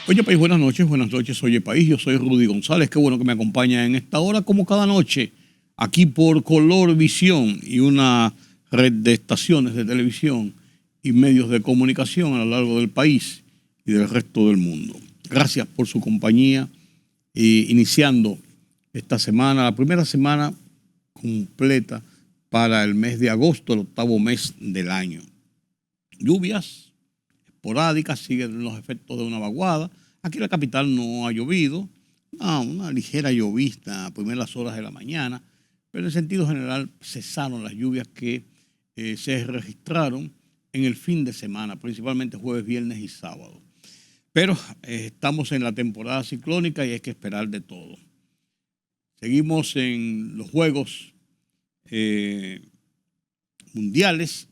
Oye País, buenas noches, Oye País, yo soy Rudy González, qué bueno que me acompaña en esta hora, como cada noche, aquí por Color Visión y una red de estaciones de televisión y medios de comunicación a lo largo del país y del resto del mundo. Gracias por su compañía, iniciando esta semana, la primera semana completa para el mes de agosto, el octavo mes del año. Lluvias esporádicas, siguen los efectos de una vaguada. Aquí en la capital no ha llovido, una ligera llovizna a primeras horas de la mañana, pero en sentido general cesaron las lluvias que se registraron en el fin de semana, principalmente jueves, viernes y sábado. Pero estamos en la temporada ciclónica y hay que esperar de todo. Seguimos en los Juegos Mundiales,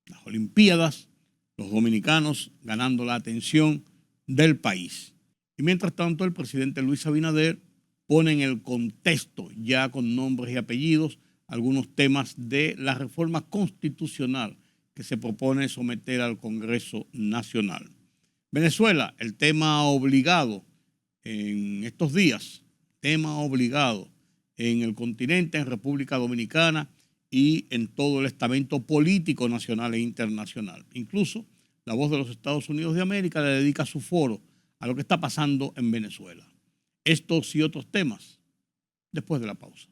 las Olimpiadas, los dominicanos ganando la atención del país. Y mientras tanto, el presidente Luis Abinader pone en el contexto, ya con nombres y apellidos, algunos temas de la reforma constitucional que se propone someter al Congreso Nacional. Venezuela, el tema obligado en estos días, tema obligado en el continente, en República Dominicana y en todo el estamento político nacional e internacional. Incluso La Voz de los Estados Unidos de América le dedica su foro a lo que está pasando en Venezuela. Estos y otros temas después de la pausa.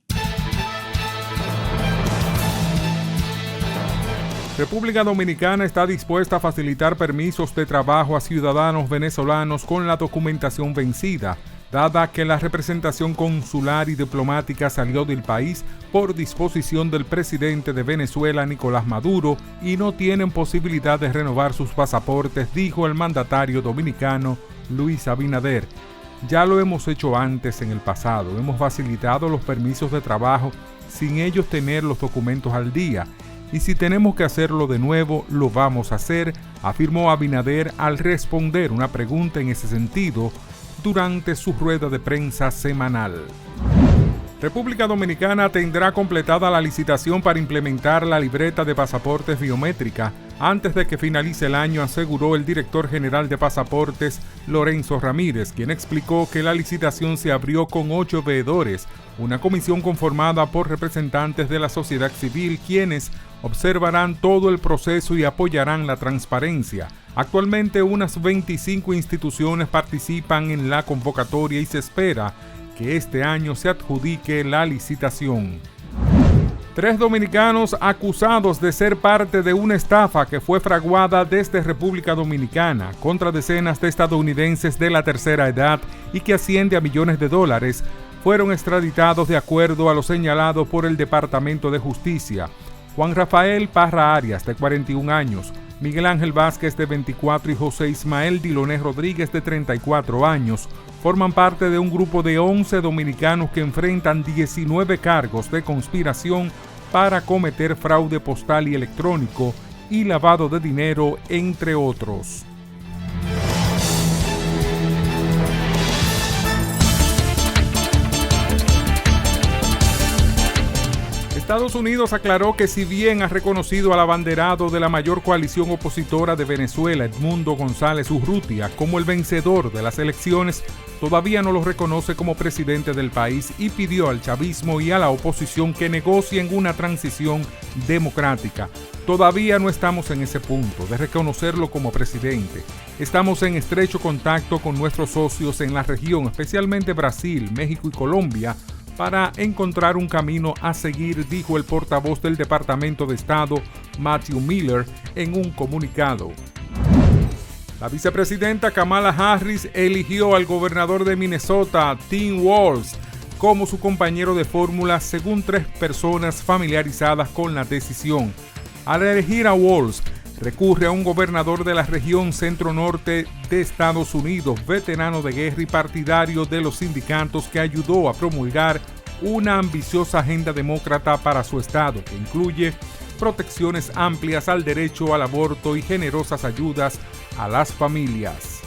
República Dominicana está dispuesta a facilitar permisos de trabajo a ciudadanos venezolanos con la documentación vencida, dada que la representación consular y diplomática salió del país por disposición del presidente de Venezuela, Nicolás Maduro, y no tienen posibilidad de renovar sus pasaportes, dijo el mandatario dominicano Luis Abinader. Ya lo hemos hecho antes en el pasado, hemos facilitado los permisos de trabajo sin ellos tener los documentos al día, y si tenemos que hacerlo de nuevo, lo vamos a hacer, afirmó Abinader al responder una pregunta en ese sentido durante su rueda de prensa semanal. República Dominicana tendrá completada la licitación para implementar la libreta de pasaportes biométrica antes de que finalice el año, aseguró el director general de pasaportes, Lorenzo Ramírez, quien explicó que la licitación se abrió con 8 veedores, una comisión conformada por representantes de la sociedad civil, quienes observarán todo el proceso y apoyarán la transparencia. Actualmente unas 25 instituciones participan en la convocatoria y se espera que este año se adjudique la licitación. 3 dominicanos acusados de ser parte de una estafa que fue fraguada desde República Dominicana contra decenas de estadounidenses de la tercera edad y que asciende a millones de dólares, fueron extraditados de acuerdo a lo señalado por el Departamento de Justicia. Juan Rafael Parra Arias, de 41 años, Miguel Ángel Vázquez, de 24, y José Ismael Diloné Rodríguez, de 34 años, forman parte de un grupo de 11 dominicanos que enfrentan 19 cargos de conspiración para cometer fraude postal y electrónico y lavado de dinero, entre otros. Estados Unidos aclaró que si bien ha reconocido al abanderado de la mayor coalición opositora de Venezuela, Edmundo González Urrutia, como el vencedor de las elecciones, todavía no lo reconoce como presidente del país y pidió al chavismo y a la oposición que negocien una transición democrática. Todavía no estamos en ese punto de reconocerlo como presidente. Estamos en estrecho contacto con nuestros socios en la región, especialmente Brasil, México y Colombia, para encontrar un camino a seguir, dijo el portavoz del Departamento de Estado, Matthew Miller, en un comunicado. La vicepresidenta Kamala Harris eligió al gobernador de Minnesota, Tim Walz, como su compañero de fórmula, según 3 personas familiarizadas con la decisión. Al elegir a Walz, recurre a un gobernador de la región centro-norte de Estados Unidos, veterano de guerra y partidario de los sindicatos, que ayudó a promulgar una ambiciosa agenda demócrata para su estado, que incluye protecciones amplias al derecho al aborto y generosas ayudas a las familias.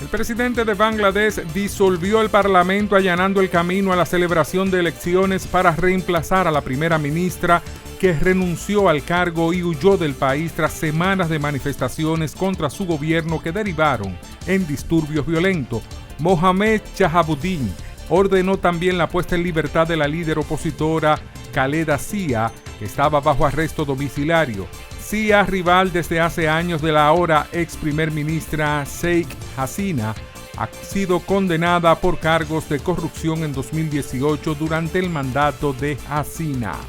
El presidente de Bangladesh disolvió el parlamento, allanando el camino a la celebración de elecciones para reemplazar a la primera ministra, que renunció al cargo y huyó del país tras semanas de manifestaciones contra su gobierno que derivaron en disturbios violentos. Mohamed Shahabuddin ordenó también la puesta en libertad de la líder opositora Khaleda Zia, que estaba bajo arresto domiciliario. Zia, rival desde hace años de la ahora ex primer ministra Sheikh Hasina, ha sido condenada por cargos de corrupción en 2018 durante el mandato de Hasina.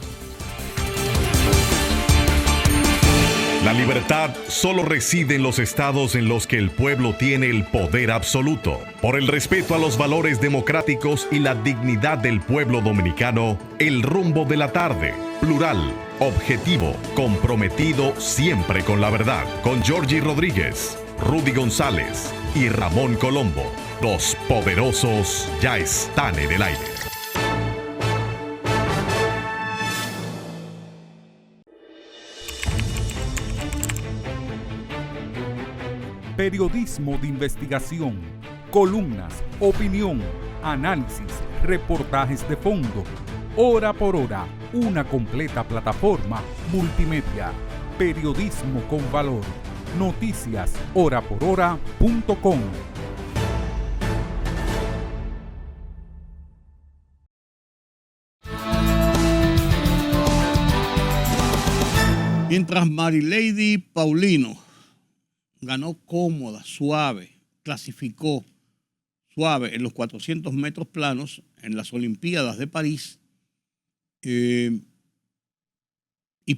La libertad solo reside en los estados en los que el pueblo tiene el poder absoluto. Por el respeto a los valores democráticos y la dignidad del pueblo dominicano, El Rumbo de la Tarde, plural, objetivo, comprometido siempre con la verdad. Con Georgie Rodríguez, Rudy González y Ramón Colombo. Los poderosos ya están en el aire. Periodismo de investigación, columnas, opinión, análisis, reportajes de fondo. Hora por hora, una completa plataforma multimedia. Periodismo con valor. Noticias horaporhora.com. Mientras Marilady Paulino ganó cómoda, suave, clasificó suave en los 400 metros planos en las Olimpiadas de París y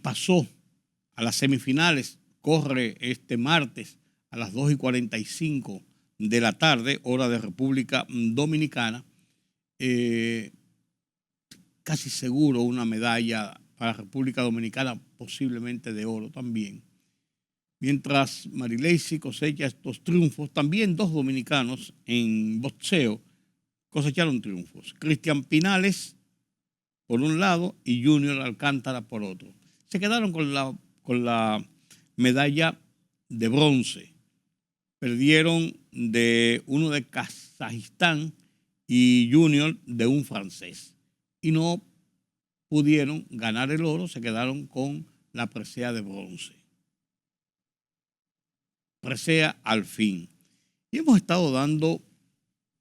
pasó a las semifinales. Corre este martes a las 2:45 de la tarde, hora de República Dominicana. Casi seguro una medalla para República Dominicana, posiblemente de oro también. Mientras Marilady cosecha estos triunfos, también dos dominicanos en boxeo cosecharon triunfos. Cristian Pinales por un lado y Junior Alcántara por otro. Se quedaron con la medalla de bronce. Perdieron de uno de Kazajistán y Junior de un francés. Y no pudieron ganar el oro, se quedaron con la presea de bronce. Presea al fin. Y hemos estado dando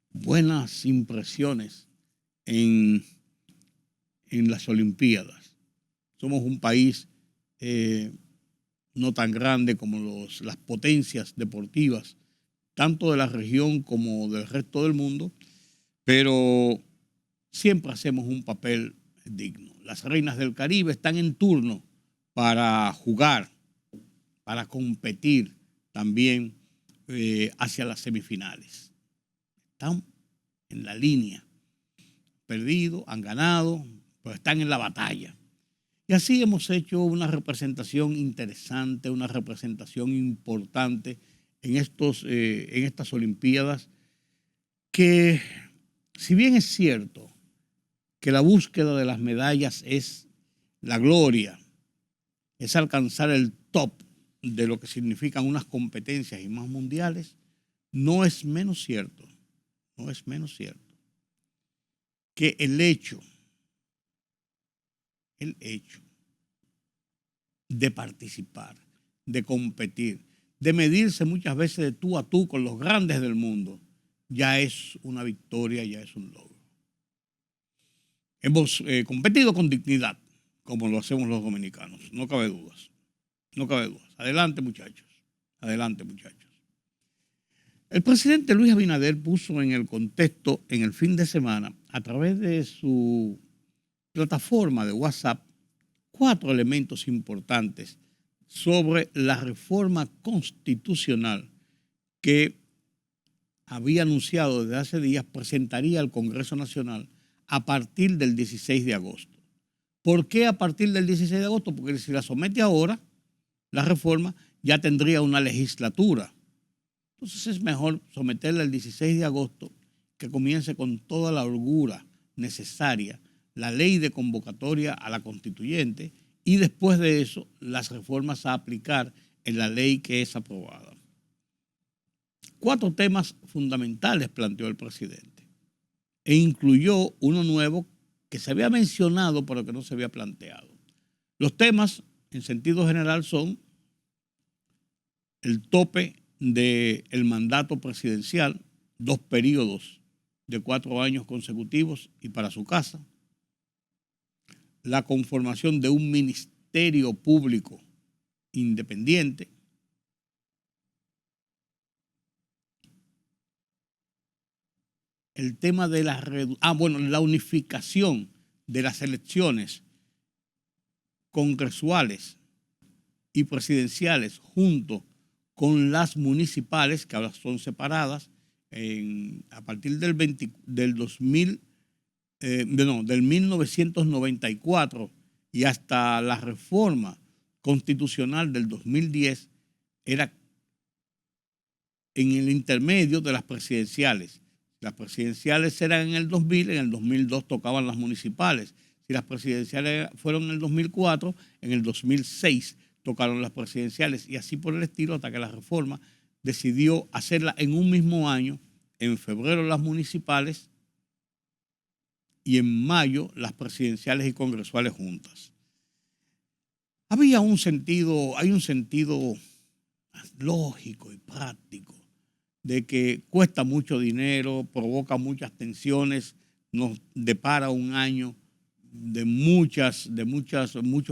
buenas impresiones en las Olimpiadas. Somos un país no tan grande como las potencias deportivas, tanto de la región como del resto del mundo, pero siempre hacemos un papel digno. Las reinas del Caribe están en turno para jugar, para competir también hacia las semifinales. Están en la línea, perdido, han ganado, pero están en la batalla. Y así hemos hecho una representación interesante, una representación importante en estas Olimpiadas, que si bien es cierto que la búsqueda de las medallas es la gloria, es alcanzar el top de lo que significan unas competencias y más mundiales, no es menos cierto que el hecho de participar, de competir, de medirse muchas veces de tú a tú con los grandes del mundo, ya es una victoria, ya es un logro. Hemos competido con dignidad, como lo hacemos los dominicanos, no cabe dudas. No cabe dudas. Adelante, muchachos. Adelante, muchachos. El presidente Luis Abinader puso en el contexto, en el fin de semana, a través de su plataforma de WhatsApp, 4 elementos importantes sobre la reforma constitucional que había anunciado desde hace días presentaría al Congreso Nacional a partir del 16 de agosto. ¿Por qué a partir del 16 de agosto? Porque si la somete ahora, la reforma ya tendría una legislatura. Entonces es mejor someterla el 16 de agosto, que comience con toda la holgura necesaria la ley de convocatoria a la constituyente y después de eso las reformas a aplicar en la ley que es aprobada. 4 temas fundamentales planteó el presidente e incluyó uno nuevo que se había mencionado pero que no se había planteado. Los temas en sentido general son el tope del mandato presidencial, 2 periodos de 4 años consecutivos y para su casa, la conformación de un ministerio público independiente, el tema de la unificación de las elecciones congresuales y presidenciales junto con las municipales, que ahora son separadas, a partir del 1994 y hasta la reforma constitucional del 2010, era en el intermedio de las presidenciales. Las presidenciales eran en el 2000, en el 2002 tocaban las municipales. Si las presidenciales fueron en el 2004, en el 2006 tocaron las presidenciales y así por el estilo, hasta que la reforma decidió hacerla en un mismo año, en febrero las municipales y en mayo las presidenciales y congresuales juntas. Hay un sentido lógico y práctico de que cuesta mucho dinero, provoca muchas tensiones, nos depara un año de muchas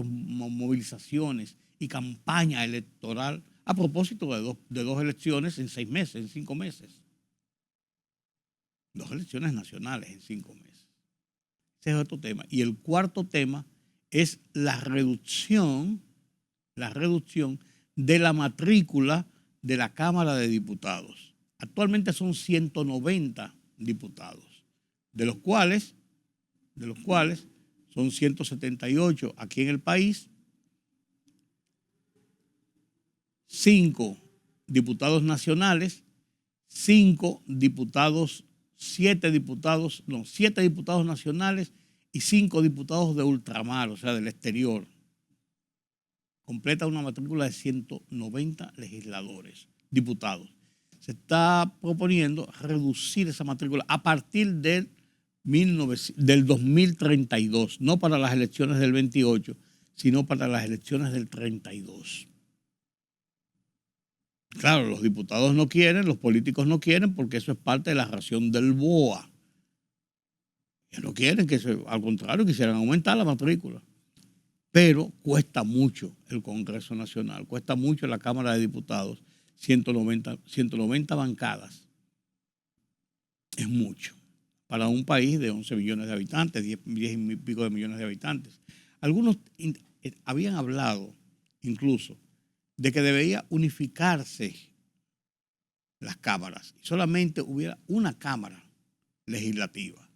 movilizaciones y campaña electoral a propósito de dos elecciones en 6 meses, en 5 meses. 2 elecciones nacionales en 5 meses. Ese es otro tema. Y el cuarto tema es la reducción de la matrícula de la Cámara de Diputados. Actualmente son 190 diputados, de los cuales son 178 aquí en el país, 5 diputados nacionales, 7 diputados nacionales y 5 diputados de ultramar, o sea, del exterior. Completa una matrícula de 190 legisladores, diputados. Se está proponiendo reducir esa matrícula a partir del 2032, no para las elecciones del 28, sino para las elecciones del 32. Claro, los diputados no quieren, los políticos no quieren, porque eso es parte de la ración del BOA. Ellos no quieren, al contrario, quisieran aumentar la matrícula. Pero cuesta mucho el Congreso Nacional, cuesta mucho la Cámara de Diputados, 190 bancadas. Es mucho para un país de 11 millones de habitantes, 10 y pico de millones de habitantes. Algunos habían hablado incluso de que debería unificarse las cámaras y solamente hubiera una cámara legislativa,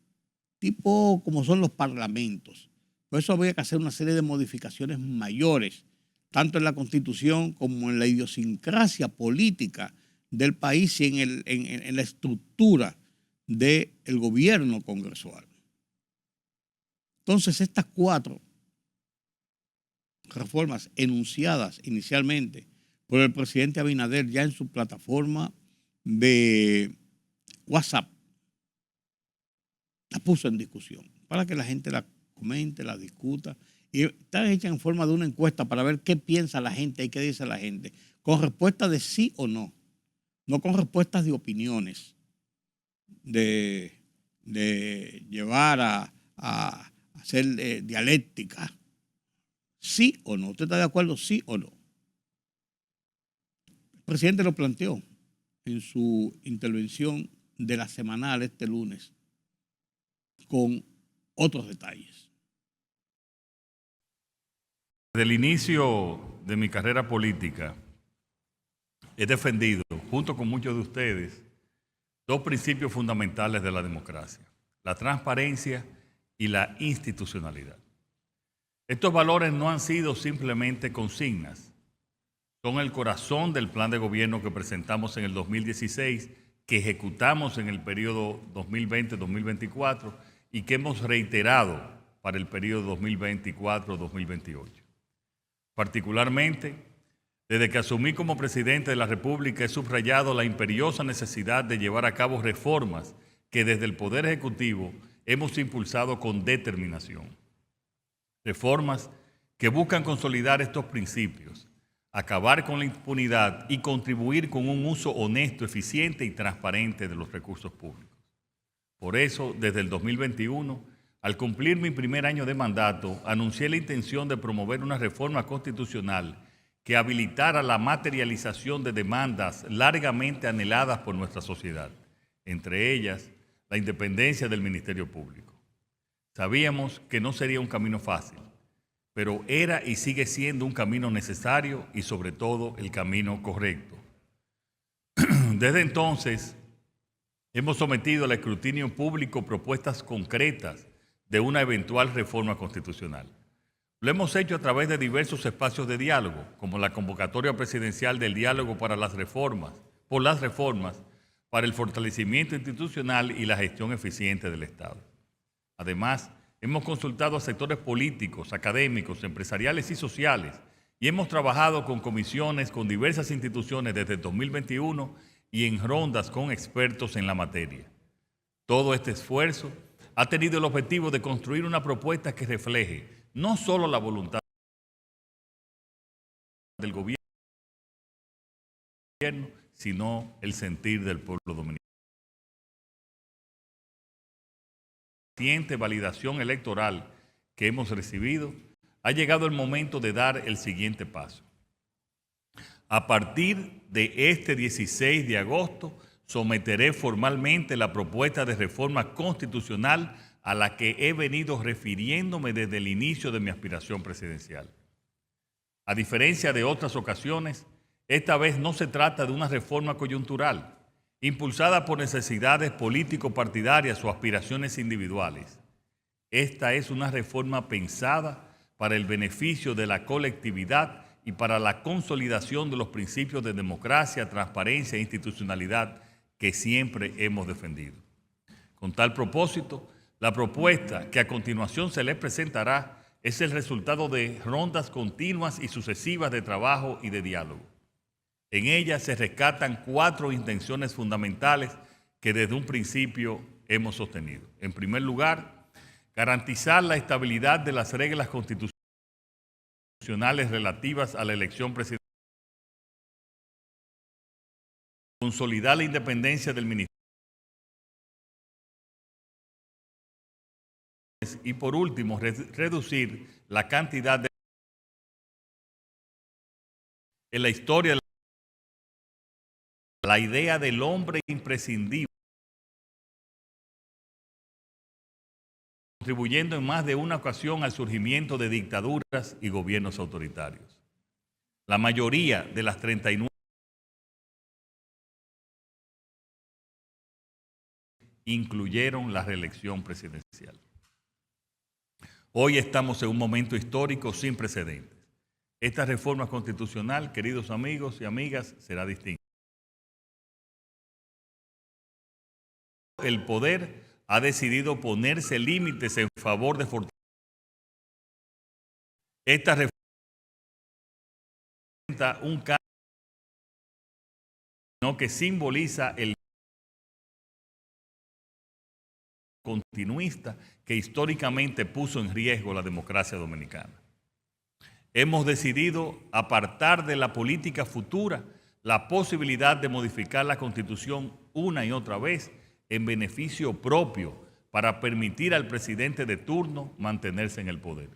tipo como son los parlamentos. Por eso habría que hacer una serie de modificaciones mayores, tanto en la Constitución como en la idiosincrasia política del país y en la estructura del gobierno congresual. Entonces, estas 4 reformas enunciadas inicialmente por el presidente Abinader ya en su plataforma de WhatsApp, la puso en discusión para que la gente la comente, la discuta, y está hecha en forma de una encuesta para ver qué piensa la gente y qué dice la gente, con respuestas de sí o no, no con respuestas de opiniones, de llevar a hacer dialéctica. ¿Sí o no? ¿Usted está de acuerdo? ¿Sí o no? El presidente lo planteó en su intervención de la semanal este lunes con otros detalles. Desde el inicio de mi carrera política he defendido, junto con muchos de ustedes, 2 principios fundamentales de la democracia: la transparencia y la institucionalidad. Estos valores no han sido simplemente consignas, son el corazón del plan de gobierno que presentamos en el 2016, que ejecutamos en el periodo 2020-2024 y que hemos reiterado para el periodo 2024-2028. Particularmente, desde que asumí como presidente de la República, he subrayado la imperiosa necesidad de llevar a cabo reformas que desde el Poder Ejecutivo hemos impulsado con determinación. Reformas que buscan consolidar estos principios, acabar con la impunidad y contribuir con un uso honesto, eficiente y transparente de los recursos públicos. Por eso, desde el 2021, al cumplir mi primer año de mandato, anuncié la intención de promover una reforma constitucional que habilitara la materialización de demandas largamente anheladas por nuestra sociedad, entre ellas la independencia del Ministerio Público. Sabíamos que no sería un camino fácil, pero era y sigue siendo un camino necesario y sobre todo el camino correcto. Desde entonces, hemos sometido al escrutinio público propuestas concretas de una eventual reforma constitucional. Lo hemos hecho a través de diversos espacios de diálogo, como la convocatoria presidencial del diálogo por las reformas, para el fortalecimiento institucional y la gestión eficiente del Estado. Además, hemos consultado a sectores políticos, académicos, empresariales y sociales y hemos trabajado con comisiones con diversas instituciones desde el 2021 y en rondas con expertos en la materia. Todo este esfuerzo ha tenido el objetivo de construir una propuesta que refleje no solo la voluntad del gobierno, sino el sentir del pueblo dominicano. La reciente validación electoral que hemos recibido, ha llegado el momento de dar el siguiente paso. A partir de este 16 de agosto, someteré formalmente la propuesta de reforma constitucional a la que he venido refiriéndome desde el inicio de mi aspiración presidencial. A diferencia de otras ocasiones, esta vez no se trata de una reforma coyuntural, impulsada por necesidades político-partidarias o aspiraciones individuales. Esta es una reforma pensada para el beneficio de la colectividad y para la consolidación de los principios de democracia, transparencia e institucionalidad que siempre hemos defendido. Con tal propósito, la propuesta que a continuación se les presentará es el resultado de rondas continuas y sucesivas de trabajo y de diálogo. En ella se rescatan 4 intenciones fundamentales que desde un principio hemos sostenido. En primer lugar, garantizar la estabilidad de las reglas constitucionales relativas a la elección presidencial. Consolidar la independencia del ministerio. Y por último, reducir la cantidad de en la historia de la idea del hombre imprescindible, contribuyendo en más de una ocasión al surgimiento de dictaduras y gobiernos autoritarios. La mayoría de las 39 incluyeron la reelección presidencial. Hoy estamos en un momento histórico sin precedentes. Esta reforma constitucional, queridos amigos y amigas, será distinta. El poder ha decidido ponerse límites en favor de fortalecer. Esta reforma representa un cambio que simboliza el continuista que históricamente puso en riesgo la democracia dominicana. Hemos decidido apartar de la política futura la posibilidad de modificar la Constitución una y otra vez en beneficio propio para permitir al presidente de turno mantenerse en el poder.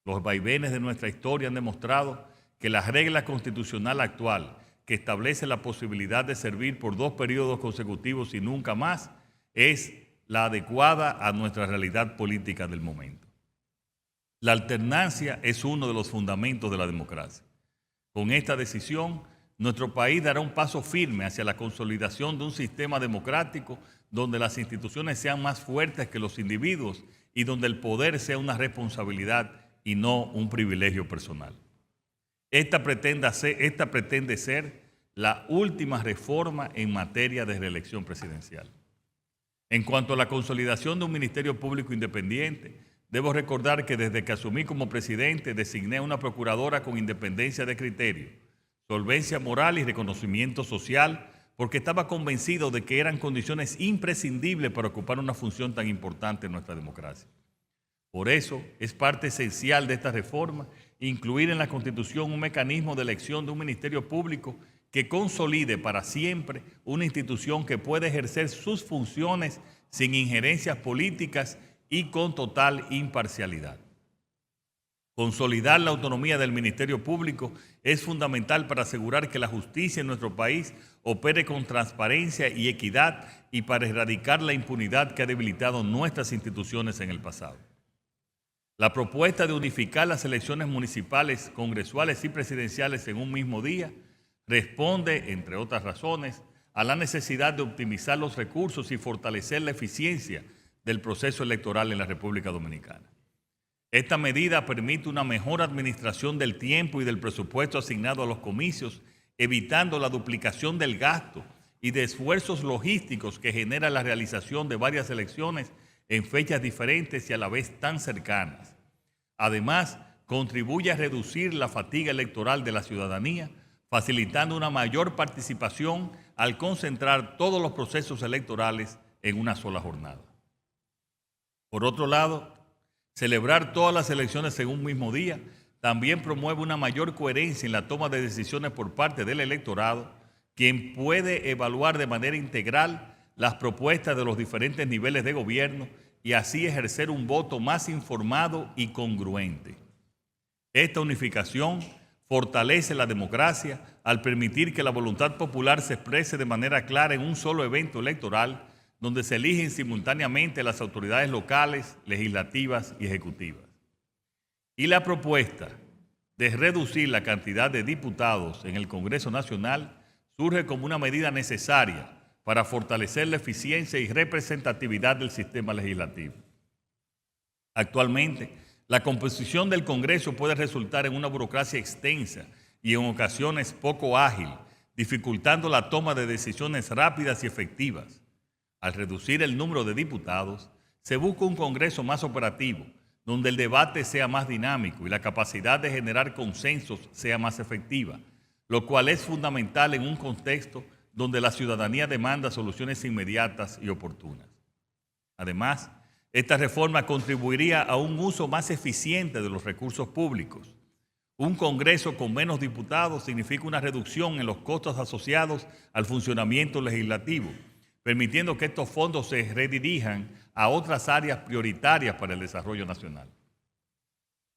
Los vaivenes de nuestra historia han demostrado que la regla constitucional actual, que establece la posibilidad de servir por 2 periodos consecutivos y nunca más, es la adecuada a nuestra realidad política del momento. La alternancia es uno de los fundamentos de la democracia. Con esta decisión, nuestro país dará un paso firme hacia la consolidación de un sistema democrático donde las instituciones sean más fuertes que los individuos y donde el poder sea una responsabilidad y no un privilegio personal. Esta pretende ser la última reforma en materia de reelección presidencial. En cuanto a la consolidación de un Ministerio Público independiente, debo recordar que desde que asumí como presidente designé a una procuradora con independencia de criterio, solvencia moral y reconocimiento social, porque estaba convencido de que eran condiciones imprescindibles para ocupar una función tan importante en nuestra democracia. Por eso es parte esencial de esta reforma incluir en la Constitución un mecanismo de elección de un ministerio público que consolide para siempre una institución que puede ejercer sus funciones sin injerencias políticas y con total imparcialidad. Consolidar la autonomía del Ministerio Público es fundamental para asegurar que la justicia en nuestro país opere con transparencia y equidad y para erradicar la impunidad que ha debilitado nuestras instituciones en el pasado. La propuesta de unificar las elecciones municipales, congresuales y presidenciales en un mismo día responde, entre otras razones, a la necesidad de optimizar los recursos y fortalecer la eficiencia del proceso electoral en la República Dominicana. Esta medida permite una mejor administración del tiempo y del presupuesto asignado a los comicios, evitando la duplicación del gasto y de esfuerzos logísticos que genera la realización de varias elecciones en fechas diferentes y a la vez tan cercanas. Además, contribuye a reducir la fatiga electoral de la ciudadanía, facilitando una mayor participación al concentrar todos los procesos electorales en una sola jornada. Por otro lado, celebrar todas las elecciones en un mismo día también promueve una mayor coherencia en la toma de decisiones por parte del electorado, quien puede evaluar de manera integral las propuestas de los diferentes niveles de gobierno y así ejercer un voto más informado y congruente. Esta unificación fortalece la democracia al permitir que la voluntad popular se exprese de manera clara en un solo evento electoral, donde se eligen simultáneamente las autoridades locales, legislativas y ejecutivas. Y la propuesta de reducir la cantidad de diputados en el Congreso Nacional surge como una medida necesaria para fortalecer la eficiencia y representatividad del sistema legislativo. Actualmente, la composición del Congreso puede resultar en una burocracia extensa y en ocasiones poco ágil, dificultando la toma de decisiones rápidas y efectivas. Al reducir el número de diputados, se busca un Congreso más operativo, donde el debate sea más dinámico y la capacidad de generar consensos sea más efectiva, lo cual es fundamental en un contexto donde la ciudadanía demanda soluciones inmediatas y oportunas. Además, esta reforma contribuiría a un uso más eficiente de los recursos públicos. Un Congreso con menos diputados significa una reducción en los costos asociados al funcionamiento legislativo, permitiendo que estos fondos se redirijan a otras áreas prioritarias para el desarrollo nacional.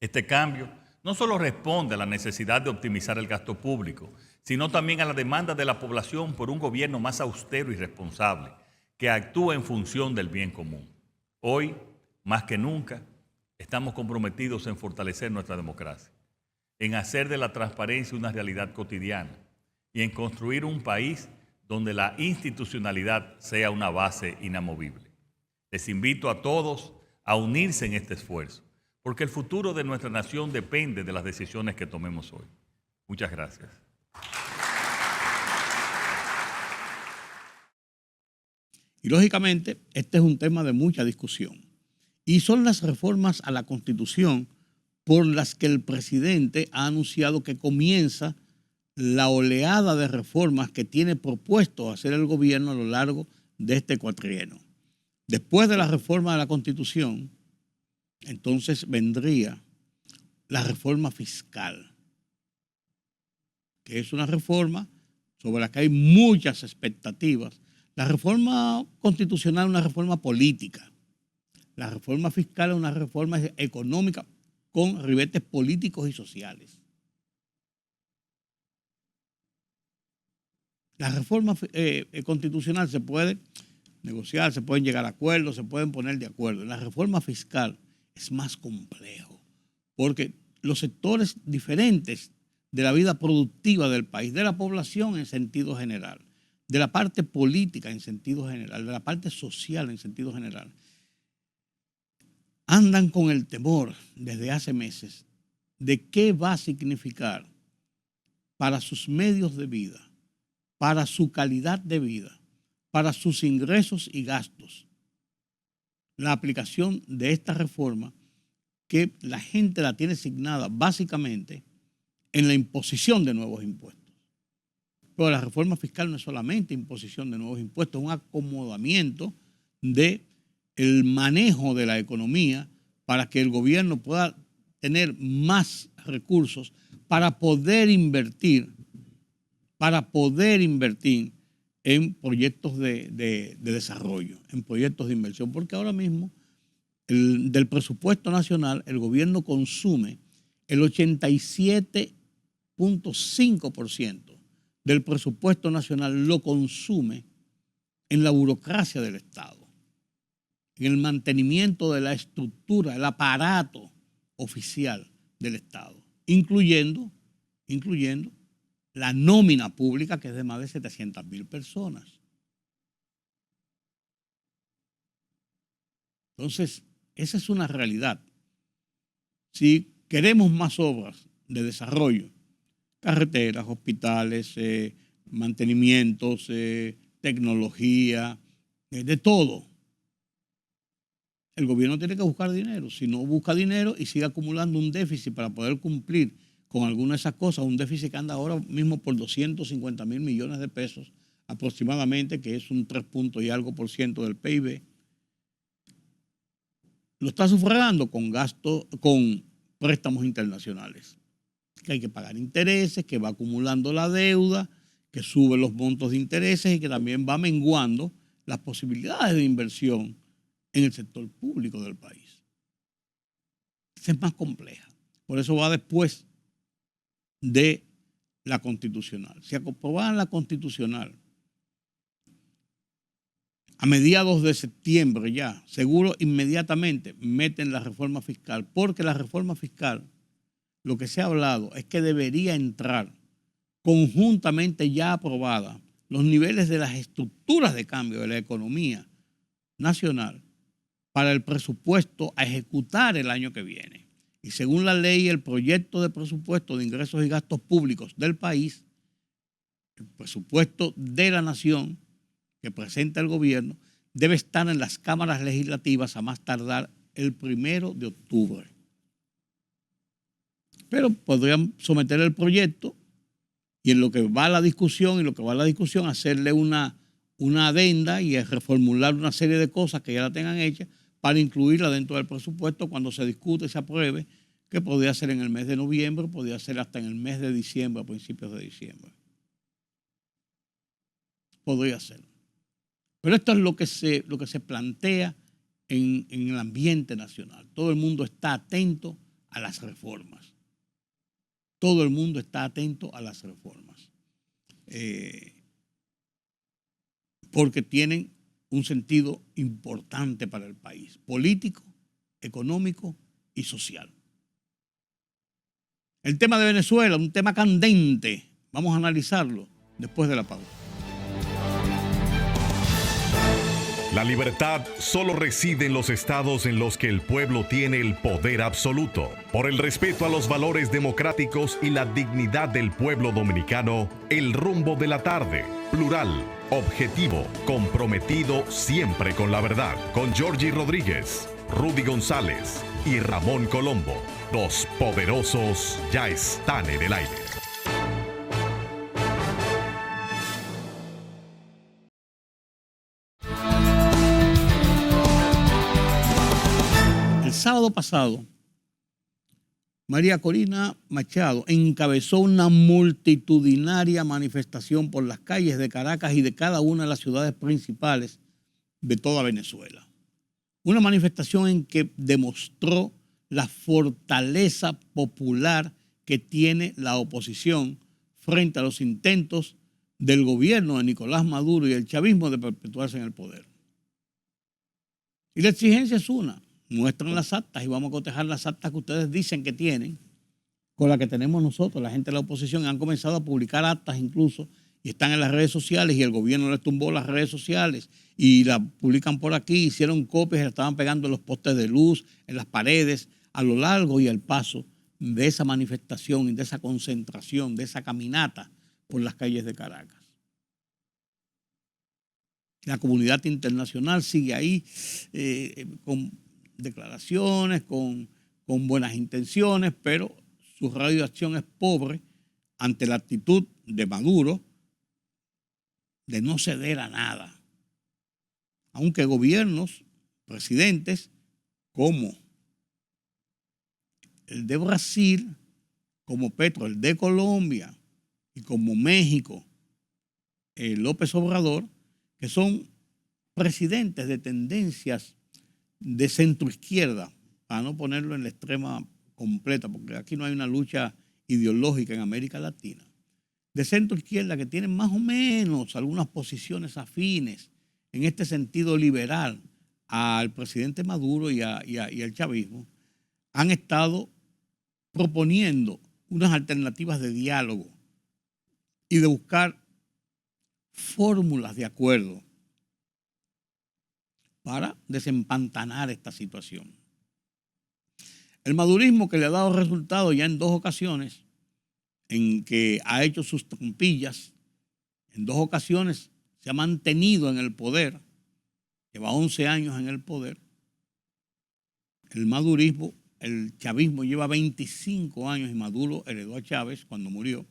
Este cambio no solo responde a la necesidad de optimizar el gasto público, sino también a la demanda de la población por un gobierno más austero y responsable, que actúe en función del bien común. Hoy, más que nunca, estamos comprometidos en fortalecer nuestra democracia, en hacer de la transparencia una realidad cotidiana y en construir un país donde la institucionalidad sea una base inamovible. Les invito a todos a unirse en este esfuerzo, porque el futuro de nuestra nación depende de las decisiones que tomemos hoy. Muchas gracias. Y lógicamente, este es un tema de mucha discusión. Y son las reformas a la Constitución por las que el presidente ha anunciado que comienza la oleada de reformas que tiene propuesto hacer el gobierno a lo largo de este cuatrienio. Después de la reforma de la Constitución, entonces vendría la reforma fiscal, que es una reforma sobre la que hay muchas expectativas. La reforma constitucional es una reforma política. La reforma fiscal es una reforma económica con ribetes políticos y sociales. La reforma constitucional se puede negociar, se pueden llegar a acuerdos, se pueden poner de acuerdo. La reforma fiscal es más complejo porque los sectores diferentes de la vida productiva del país, de la población en sentido general, de la parte política en sentido general, de la parte social en sentido general, andan con el temor desde hace meses de qué va a significar para sus medios de vida, para su calidad de vida, para sus ingresos y gastos, la aplicación de esta reforma que la gente la tiene asignada básicamente en la imposición de nuevos impuestos. Pero la reforma fiscal no es solamente imposición de nuevos impuestos, es un acomodamiento del manejo de la economía para que el gobierno pueda tener más recursos para poder invertir en proyectos de desarrollo, en proyectos de inversión, porque ahora mismo del presupuesto nacional el gobierno consume el 87.5% del presupuesto nacional lo consume en la burocracia del Estado, en el mantenimiento de la estructura, el aparato oficial del Estado, incluyendo la nómina pública, que es de más de 700,000 personas. Entonces, esa es una realidad. Si queremos más obras de desarrollo, carreteras, hospitales, mantenimientos, tecnología, de todo, el gobierno tiene que buscar dinero. Si no busca dinero y sigue acumulando un déficit para poder cumplir con alguna de esas cosas, un déficit que anda ahora mismo por 250,000 millones de pesos aproximadamente, que es un 3 puntos y algo por ciento del PIB, lo está sufragando con préstamos internacionales, que hay que pagar intereses, que va acumulando la deuda, que sube los montos de intereses y que también va menguando las posibilidades de inversión en el sector público del país. Esa es más compleja. Por eso va después de la constitucional. Si aprobaran la constitucional a mediados de septiembre ya, seguro inmediatamente meten la reforma fiscal, porque la reforma fiscal, lo que se ha hablado es que debería entrar conjuntamente ya aprobada los niveles de las estructuras de cambio de la economía nacional para el presupuesto a ejecutar el año que viene. Y según la ley, el proyecto de presupuesto de ingresos y gastos públicos del país, el presupuesto de la nación que presenta el gobierno, debe estar en las cámaras legislativas a más tardar el 1 de octubre. Pero podrían someter el proyecto y en lo que va la discusión, hacerle una adenda y reformular una serie de cosas que ya la tengan hechas para incluirla dentro del presupuesto cuando se discute y se apruebe, que podría ser en el mes de noviembre, podría ser hasta en el mes de diciembre, a principios de diciembre. Podría ser. Pero esto es lo que se plantea en el ambiente nacional. Todo el mundo está atento a las reformas. Todo el mundo está atento a las reformas. Porque tienen un sentido importante para el país, político, económico y social. El tema de Venezuela, un tema candente, vamos a analizarlo después de la pausa. La libertad solo reside en los estados en los que el pueblo tiene el poder absoluto. Por el respeto a los valores democráticos y la dignidad del pueblo dominicano, El Rumbo de la Tarde, plural, objetivo, comprometido siempre con la verdad. Con Georgie Rodríguez, Rudy González y Ramón Colombo. Los poderosos ya están en el aire. El sábado pasado, María Corina Machado encabezó una multitudinaria manifestación por las calles de Caracas y de cada una de las ciudades principales de toda Venezuela. Una manifestación en que demostró la fortaleza popular que tiene la oposición frente a los intentos del gobierno de Nicolás Maduro y el chavismo de perpetuarse en el poder. Y la exigencia es una: muestran las actas y vamos a cotejar las actas que ustedes dicen que tienen con las que tenemos nosotros, la gente de la oposición. Han comenzado a publicar actas incluso y están en las redes sociales y el gobierno les tumbó las redes sociales y las publican por aquí, hicieron copias y las estaban pegando en los postes de luz, en las paredes, a lo largo y al paso de esa manifestación y de esa concentración, de esa caminata por las calles de Caracas. La comunidad internacional sigue ahí con declaraciones, con buenas intenciones, pero su radio de acción es pobre ante la actitud de Maduro de no ceder a nada. Aunque gobiernos, presidentes como el de Brasil, como Petro, el de Colombia, y como México, López Obrador, que son presidentes de tendencias de centroizquierda, para no ponerlo en la extrema completa, porque aquí no hay una lucha ideológica en América Latina, de centroizquierda que tienen más o menos algunas posiciones afines en este sentido liberal al presidente Maduro y al chavismo, han estado proponiendo unas alternativas de diálogo y de buscar fórmulas de acuerdo para desempantanar esta situación. El madurismo, que le ha dado resultados ya en 2 ocasiones, en que ha hecho sus trompillas, en 2 ocasiones se ha mantenido en el poder, lleva 11 años en el poder. El madurismo, el chavismo lleva 25 años y Maduro heredó a Chávez cuando murió.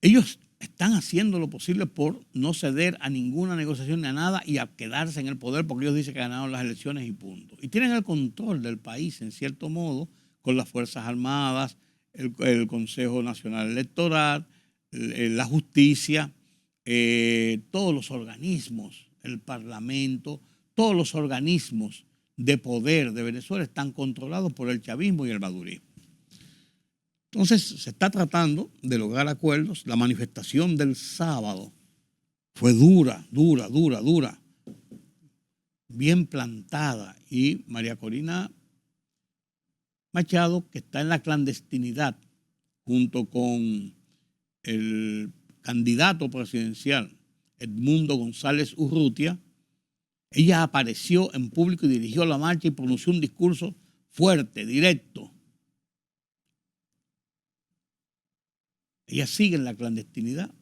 Ellos están haciendo lo posible por no ceder a ninguna negociación ni a nada y a quedarse en el poder, porque ellos dicen que ganaron las elecciones y punto. Y tienen el control del país, en cierto modo, con las Fuerzas Armadas, el Consejo Nacional Electoral, la justicia, todos los organismos, el Parlamento, todos los organismos de poder de Venezuela están controlados por el chavismo y el madurismo. Entonces se está tratando de lograr acuerdos. La manifestación del sábado fue dura, bien plantada, y María Corina Machado, que está en la clandestinidad junto con el candidato presidencial Edmundo González Urrutia, ella apareció en público y dirigió la marcha y pronunció un discurso fuerte, directo. Ella sigue en la clandestinidad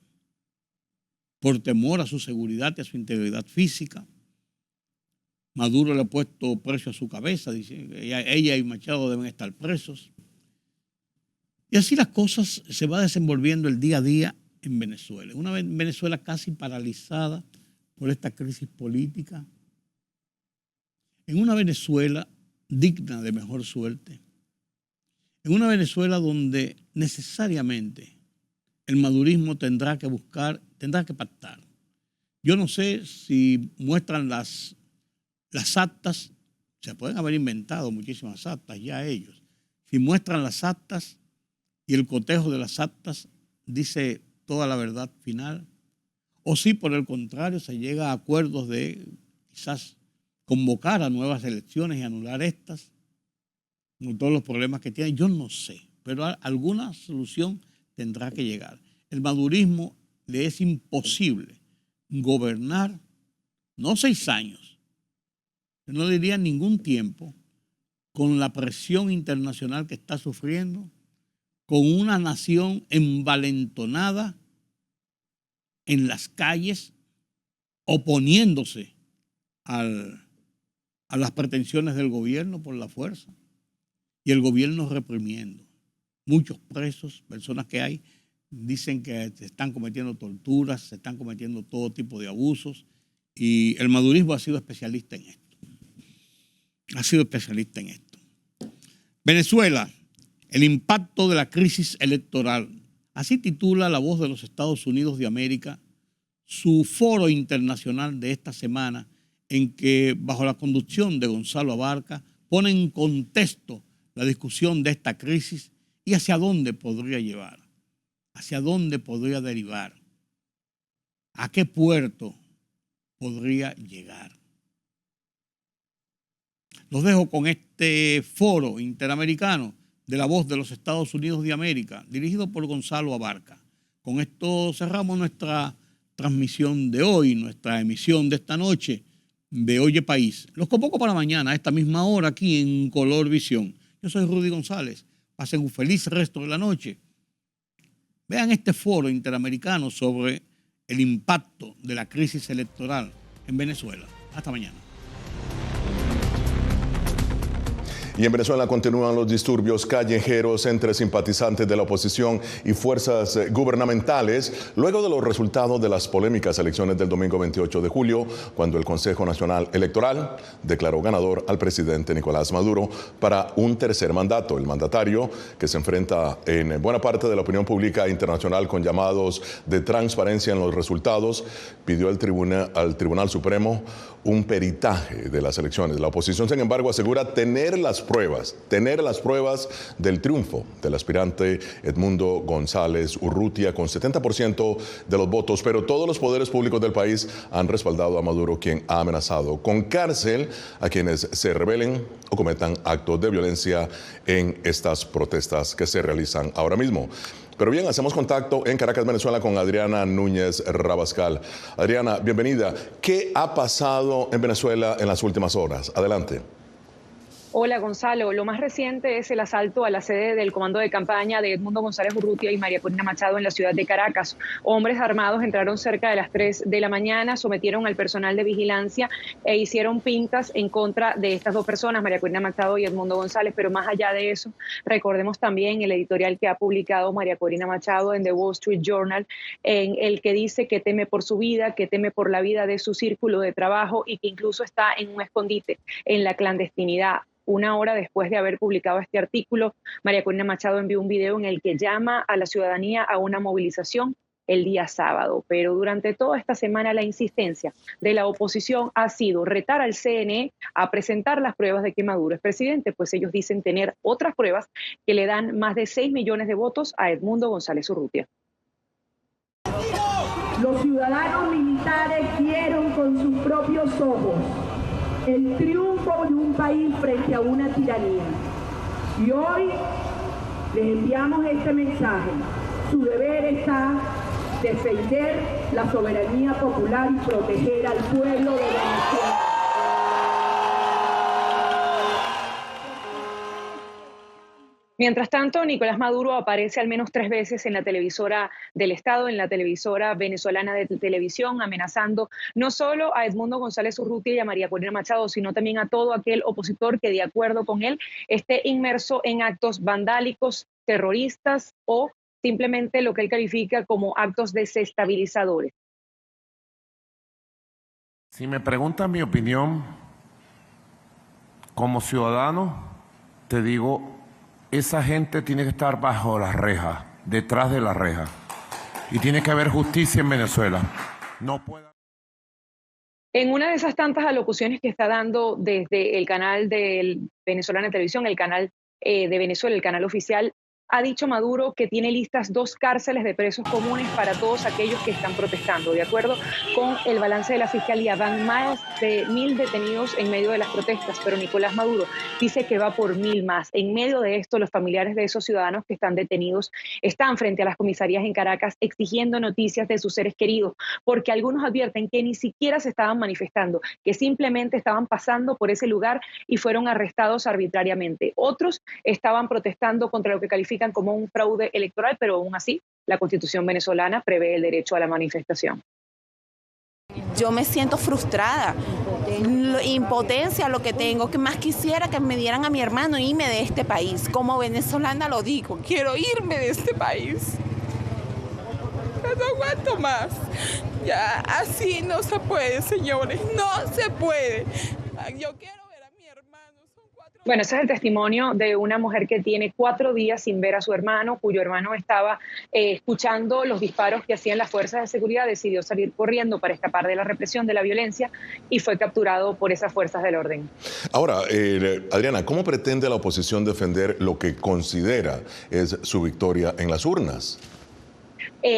por temor a su seguridad y a su integridad física. Maduro le ha puesto precio a su cabeza, dice, ella y Machado deben estar presos. Y así las cosas se van desenvolviendo el día a día en Venezuela. Una Venezuela casi paralizada por esta crisis política. En una Venezuela digna de mejor suerte. En una Venezuela donde necesariamente el madurismo tendrá que pactar. Yo no sé si muestran las actas, se pueden haber inventado muchísimas actas ya ellos. Si muestran las actas y el cotejo de las actas dice toda la verdad final, o si por el contrario se llega a acuerdos de quizás convocar a nuevas elecciones y anular estas, con todos los problemas que tienen, yo no sé, pero alguna solución tendrá que llegar. El madurismo le es imposible gobernar, no 6 años, no diría ningún tiempo, con la presión internacional que está sufriendo, con una nación envalentonada en las calles, oponiéndose a las pretensiones del gobierno por la fuerza, y el gobierno reprimiendo. Muchos presos, personas que hay, dicen que se están cometiendo torturas, se están cometiendo todo tipo de abusos, y el madurismo ha sido especialista en esto. Venezuela, el impacto de la crisis electoral. Así titula La Voz de los Estados Unidos de América su foro internacional de esta semana, en que, bajo la conducción de Gonzalo Abarca, pone en contexto la discusión de esta crisis y hacia dónde podría llevar, hacia dónde podría derivar, a qué puerto podría llegar. Los dejo con este foro interamericano de La Voz de los Estados Unidos de América, dirigido por Gonzalo Abarca. Con esto cerramos nuestra transmisión de hoy, nuestra emisión de esta noche de Oye País. Los convoco para mañana a esta misma hora aquí en Color Visión. Yo soy Rudy González. Pasen un feliz resto de la noche. Vean este foro interamericano sobre el impacto de la crisis electoral en Venezuela. Hasta mañana. Y en Venezuela continúan los disturbios callejeros entre simpatizantes de la oposición y fuerzas gubernamentales luego de los resultados de las polémicas elecciones del domingo 28 de julio, cuando el Consejo Nacional Electoral declaró ganador al presidente Nicolás Maduro para un tercer mandato. El mandatario, que se enfrenta en buena parte de la opinión pública internacional con llamados de transparencia en los resultados, pidió al Tribunal Supremo un peritaje de las elecciones. La oposición, sin embargo, asegura tener las pruebas del triunfo del aspirante Edmundo González Urrutia con 70% de los votos, pero todos los poderes públicos del país han respaldado a Maduro, quien ha amenazado con cárcel a quienes se rebelen o cometan actos de violencia en estas protestas que se realizan ahora mismo. Pero bien, hacemos contacto en Caracas, Venezuela, con Adriana Núñez Rabascal. Adriana, bienvenida. ¿Qué ha pasado en Venezuela en las últimas horas? Adelante. Hola Gonzalo, lo más reciente es el asalto a la sede del comando de campaña de Edmundo González Urrutia y María Corina Machado en la ciudad de Caracas. Hombres armados entraron cerca de las 3 de la mañana, sometieron al personal de vigilancia e hicieron pintas en contra de estas dos personas, María Corina Machado y Edmundo González. Pero más allá de eso, recordemos también el editorial que ha publicado María Corina Machado en The Wall Street Journal, en el que dice que teme por su vida, que teme por la vida de su círculo de trabajo y que incluso está en un escondite en la clandestinidad. Una hora después de haber publicado este artículo, María Corina Machado envió un video en el que llama a la ciudadanía a una movilización el día sábado. Pero durante toda esta semana la insistencia de la oposición ha sido retar al CNE a presentar las pruebas de que Maduro es presidente, pues ellos dicen tener otras pruebas que le dan más de 6 millones de votos a Edmundo González Urrutia. Los ciudadanos militares vieron con sus propios ojos el triunfo de un país frente a una tiranía. Y hoy les enviamos este mensaje. Su deber está defender la soberanía popular y proteger al pueblo de Venezuela. Mientras tanto, Nicolás Maduro aparece al menos 3 veces en la televisora del Estado, en la televisora venezolana de televisión, amenazando no solo a Edmundo González Urrutia y a María Corina Machado, sino también a todo aquel opositor que, de acuerdo con él, esté inmerso en actos vandálicos, terroristas o simplemente lo que él califica como actos desestabilizadores. Si me preguntan mi opinión, como ciudadano, te digo, esa gente tiene que estar bajo las rejas, detrás de las rejas. Y tiene que haber justicia en Venezuela. No puede... En una de esas tantas alocuciones que está dando desde el canal de Venezolana de Televisión, el canal de Venezuela, el canal oficial, ha dicho Maduro que tiene listas 2 cárceles de presos comunes para todos aquellos que están protestando. De acuerdo con el balance de la Fiscalía, van más de 1.000 detenidos en medio de las protestas, pero Nicolás Maduro dice que va por 1.000 más. En medio de esto, los familiares de esos ciudadanos que están detenidos están frente a las comisarías en Caracas exigiendo noticias de sus seres queridos, porque algunos advierten que ni siquiera se estaban manifestando, que simplemente estaban pasando por ese lugar y fueron arrestados arbitrariamente. Otros estaban protestando contra lo que califican como un fraude electoral, pero aún así la Constitución venezolana prevé el derecho a la manifestación. Yo me siento frustrada, impotencia lo que tengo, que más quisiera que me dieran a mi hermano irme de este país. Como venezolana lo digo, quiero irme de este país. No aguanto más. Ya, así no se puede, señores, no se puede. Yo quiero... Bueno, ese es el testimonio de una mujer que tiene 4 días sin ver a su hermano, cuyo hermano estaba escuchando los disparos que hacían las fuerzas de seguridad, decidió salir corriendo para escapar de la represión, de la violencia, y fue capturado por esas fuerzas del orden. Ahora, Adriana, ¿cómo pretende la oposición defender lo que considera es su victoria en las urnas?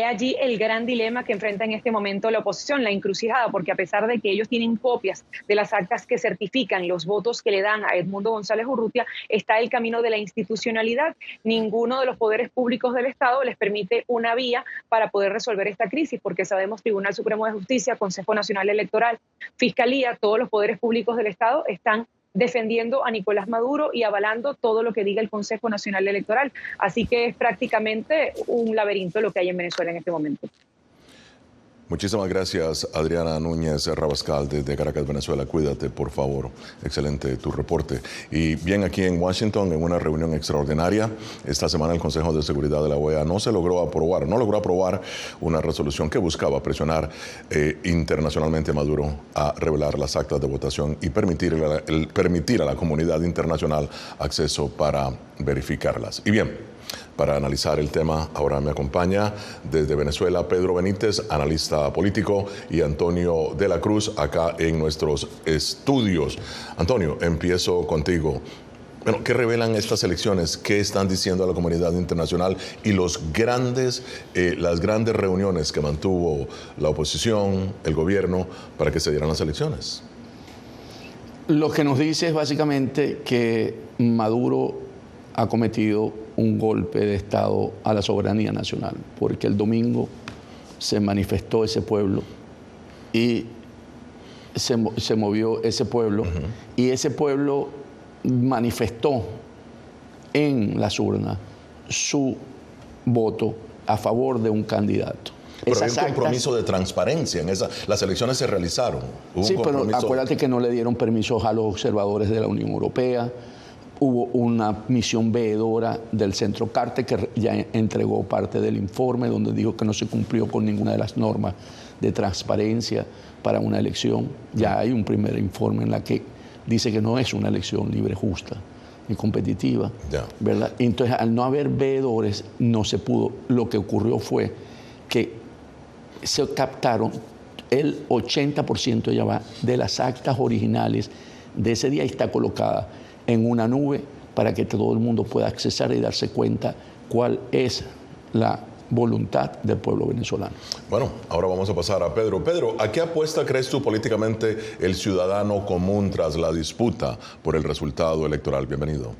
Allí el gran dilema que enfrenta en este momento la oposición, la encrucijada, porque a pesar de que ellos tienen copias de las actas que certifican los votos que le dan a Edmundo González Urrutia, está el camino de la institucionalidad. Ninguno de los poderes públicos del Estado les permite una vía para poder resolver esta crisis, porque sabemos Tribunal Supremo de Justicia, Consejo Nacional Electoral, Fiscalía, todos los poderes públicos del Estado están defendiendo a Nicolás Maduro y avalando todo lo que diga el Consejo Nacional Electoral. Así que es prácticamente un laberinto lo que hay en Venezuela en este momento. Muchísimas gracias, Adriana Núñez Rabascal, desde Caracas, Venezuela. Cuídate, por favor. Excelente tu reporte. Y bien, aquí en Washington, en una reunión extraordinaria, esta semana el Consejo de Seguridad de la OEA no logró aprobar una resolución que buscaba presionar internacionalmente a Maduro a revelar las actas de votación y permitir a la comunidad internacional acceso para verificarlas. Y bien, para analizar el tema, ahora me acompaña desde Venezuela Pedro Benítez, analista político, y Antonio de la Cruz, acá en nuestros estudios. Antonio, empiezo contigo. Bueno, ¿qué revelan estas elecciones? ¿Qué están diciendo a la comunidad internacional y las grandes reuniones que mantuvo la oposición, el gobierno, para que se dieran las elecciones? Lo que nos dice es básicamente que Maduro ha cometido un golpe de Estado a la soberanía nacional, porque el domingo se manifestó ese pueblo y se movió ese pueblo, y ese pueblo manifestó en las urnas su voto a favor de un candidato. Pero hay un compromiso de transparencia en las elecciones se realizaron. Sí, pero acuérdate que no le dieron permisos a los observadores de la Unión Europea. Hubo una misión veedora del Centro Carter que ya entregó parte del informe donde dijo que no se cumplió con ninguna de las normas de transparencia para una elección. Ya hay un primer informe en la que dice que no es una elección libre, justa y competitiva, ¿verdad? Entonces, al no haber veedores, no se pudo. Lo que ocurrió fue que se captaron el 80% ya va de las actas originales de ese día y está colocada en una nube para que todo el mundo pueda accesar y darse cuenta cuál es la voluntad del pueblo venezolano. Bueno, ahora vamos a pasar a Pedro. Pedro, ¿a qué apuesta crees tú políticamente el ciudadano común tras la disputa por el resultado electoral? Bienvenido.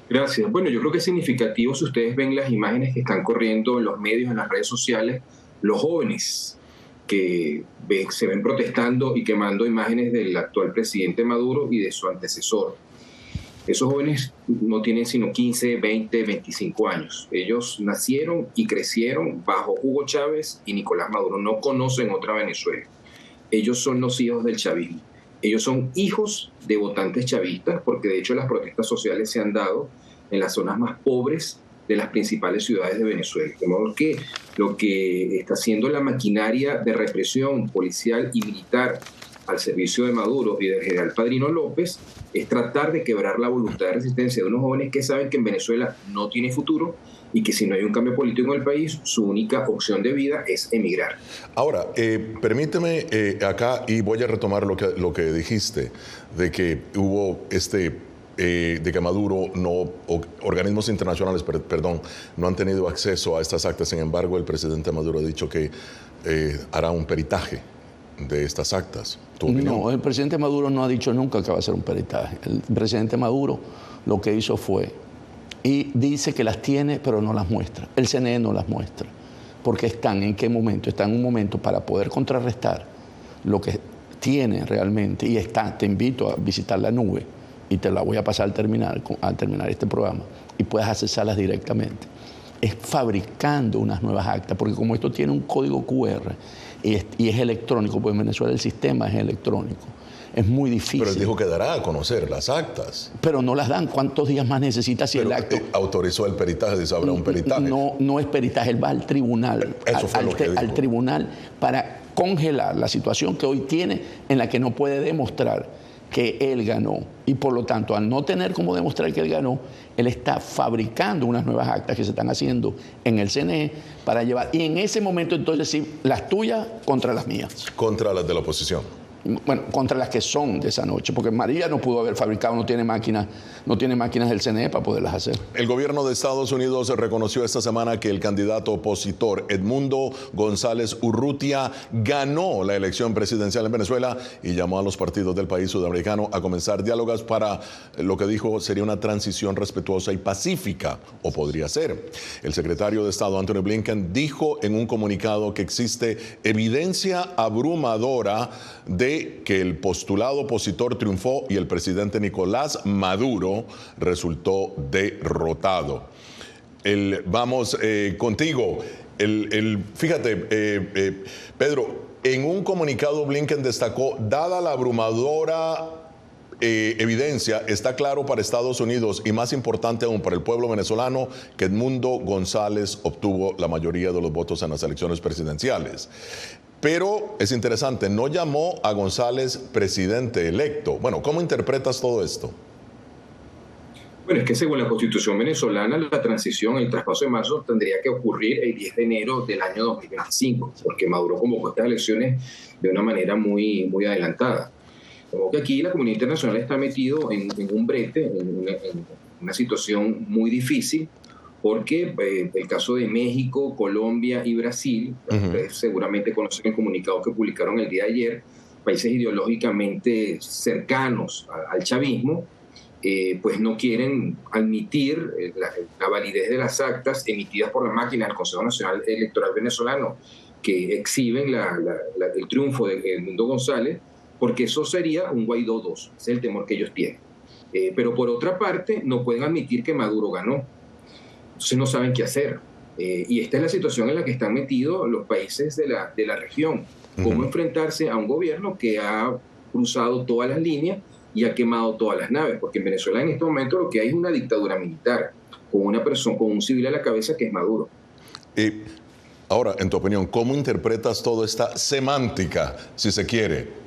Gracias. Bueno, yo creo que es significativo si ustedes ven las imágenes que están corriendo en los medios, en las redes sociales, los jóvenes que se ven protestando y quemando imágenes del actual presidente Maduro y de su antecesor. Esos jóvenes no tienen sino 15, 20, 25 años. Ellos nacieron y crecieron bajo Hugo Chávez y Nicolás Maduro. No conocen otra Venezuela. Ellos son los hijos del chavismo. Ellos son hijos de votantes chavistas, porque de hecho las protestas sociales se han dado en las zonas más pobres de las principales ciudades de Venezuela. De modo que lo que está haciendo la maquinaria de represión policial y militar al servicio de Maduro y del general Padrino López es tratar de quebrar la voluntad de resistencia de unos jóvenes que saben que en Venezuela no tiene futuro y que si no hay un cambio político en el país, su única opción de vida es emigrar. Ahora, permíteme acá, y voy a retomar lo que dijiste, de que hubo de que Maduro organismos internacionales, no han tenido acceso a estas actas. Sin embargo, el presidente Maduro ha dicho que hará un peritaje de estas actas. ¿Tu opinión? No, el presidente Maduro no ha dicho nunca que va a hacer un peritaje. El presidente Maduro lo que hizo fue, y dice que las tiene, pero no las muestra. El CNE no las muestra. Porque están en qué momento. Están en un momento para poder contrarrestar lo que tiene realmente. Y te invito a visitar la nube, y te la voy a pasar al terminar este programa, y puedes accesarlas directamente. Es fabricando unas nuevas actas, porque como esto tiene un código QR y es electrónico, pues en Venezuela el sistema es electrónico, es muy difícil. Pero él dijo que dará a conocer las actas. Pero no las dan. ¿Cuántos días más necesita si el acto? Autorizó el peritaje, dice, habrá un peritaje. No es peritaje, él va al tribunal. Eso fue lo que dijo. Al tribunal para congelar la situación que hoy tiene, en la que no puede demostrar que él ganó. Y por lo tanto, al no tener cómo demostrar que él ganó, él está fabricando unas nuevas actas que se están haciendo en el CNE para llevar. Y en ese momento, entonces, sí, las tuyas contra las mías. Contra las de la oposición. Bueno, contra las que son de esa noche, porque María no pudo haber fabricado, no tiene máquinas del CNE para poderlas hacer. El gobierno de Estados Unidos reconoció esta semana que el candidato opositor Edmundo González Urrutia ganó la elección presidencial en Venezuela y llamó a los partidos del país sudamericano a comenzar diálogos para lo que dijo sería una transición respetuosa y pacífica, o podría ser. El secretario de Estado Antony Blinken dijo en un comunicado que existe evidencia abrumadora de que el postulado opositor triunfó y el presidente Nicolás Maduro resultó derrotado. Vamos contigo. Fíjate, Pedro, en un comunicado Blinken destacó, dada la abrumadora evidencia, está claro para Estados Unidos y más importante aún para el pueblo venezolano que Edmundo González obtuvo la mayoría de los votos en las elecciones presidenciales. Pero es interesante, no llamó a González presidente electo. Bueno, ¿cómo interpretas todo esto? Bueno, es que según la Constitución venezolana, la transición, el traspaso de marzo tendría que ocurrir el 10 de enero del año 2025, porque Maduro convocó estas elecciones de una manera muy adelantada. Como que aquí la comunidad internacional está metido en un brete, en una situación muy difícil, porque el caso de México, Colombia y Brasil, ustedes seguramente conocen el comunicado que publicaron el día de ayer, países ideológicamente cercanos al chavismo, pues no quieren admitir la validez de las actas emitidas por la máquina del Consejo Nacional Electoral venezolano que exhiben el triunfo de Edmundo González, porque eso sería un Guaidó 2, ese es el temor que ellos tienen. Pero por otra parte, no pueden admitir que Maduro ganó, entonces no saben qué hacer. Y esta es la situación en la que están metidos los países de la región, cómo enfrentarse a un gobierno que ha cruzado todas las líneas y ha quemado todas las naves, porque en Venezuela en este momento lo que hay es una dictadura militar, con una persona, con un civil a la cabeza que es Maduro. Ahora, en tu opinión, ¿cómo interpretas toda esta semántica, si se quiere?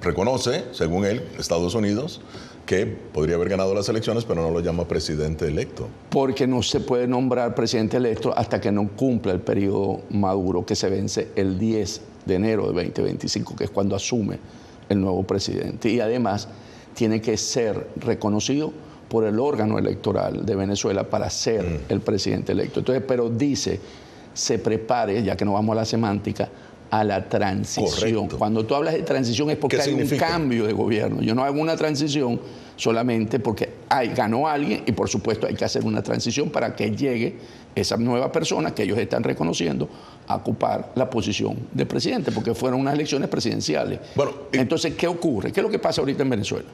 Reconoce, según él, Estados Unidos, que podría haber ganado las elecciones, pero no lo llama presidente electo. Porque no se puede nombrar presidente electo hasta que no cumpla el periodo Maduro, que se vence el 10 de enero de 2025, que es cuando asume el nuevo presidente. Y además tiene que ser reconocido por el órgano electoral de Venezuela para ser el presidente electo. Entonces, pero dice, se prepare, ya que no vamos a la semántica, a la transición. Correcto. Cuando tú hablas de transición es porque hay un cambio de gobierno. Yo no hago una transición solamente porque ganó alguien y por supuesto hay que hacer una transición para que llegue esa nueva persona que ellos están reconociendo a ocupar la posición de presidente, porque fueron unas elecciones presidenciales. Bueno, entonces, ¿qué ocurre? ¿Qué es lo que pasa ahorita en Venezuela?